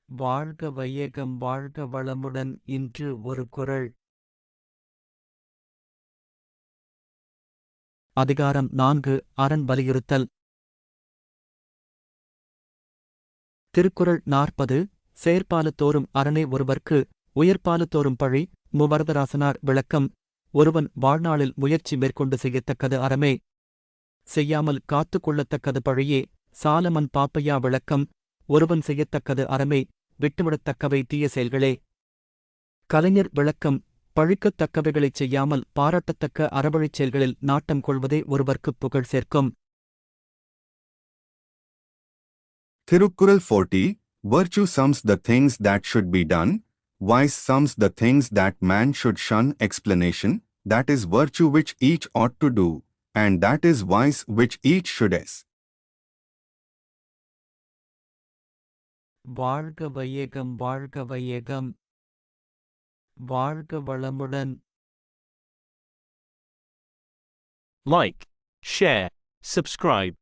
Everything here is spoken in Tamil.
வாழ்க வையகம் வாழ்க வளமுடன். இன்று ஒரு குறள். அதிகாரம் 4 அரண் வலியுறுத்தல். திருக்குறள் 40 செயற்பாலுத்தோறும் அரணே ஒருவர்க்கு உயர்பாலுத்தோறும் பழி. முவரதராசனார் விளக்கம். ஒருவன் வாழ்நாளில் முயற்சி மேற்கொண்டு செய்யத்தக்கது அறமே, செய்யாமல் காத்துக் கொள்ளத்தக்கது பழியே. சாலமன் பாப்பையா விளக்கம். ஒருவன் செய்யத்தக்கது அறமே, விட்டுவிடத்தக்கவை தீய செயல்களே. கலைஞர் விளக்கம். பழிக்கத் தக்கவைகளைச் செய்யாமல் பாராட்டத்தக்க அறவழிச் செயல்களில் நாட்டம் கொள்வதே ஒருவர்க்குப் புகழ் சேர்க்கும். Thirukkural 40, Virtue sums the things that should be done, vice sums the things that man should shun. Explanation, that is virtue which each ought to do, and that is vice which each should ess. வாழ்க வையகம் வாழ்க வையகம். வாழ்க வளமுடன். Like, share, subscribe.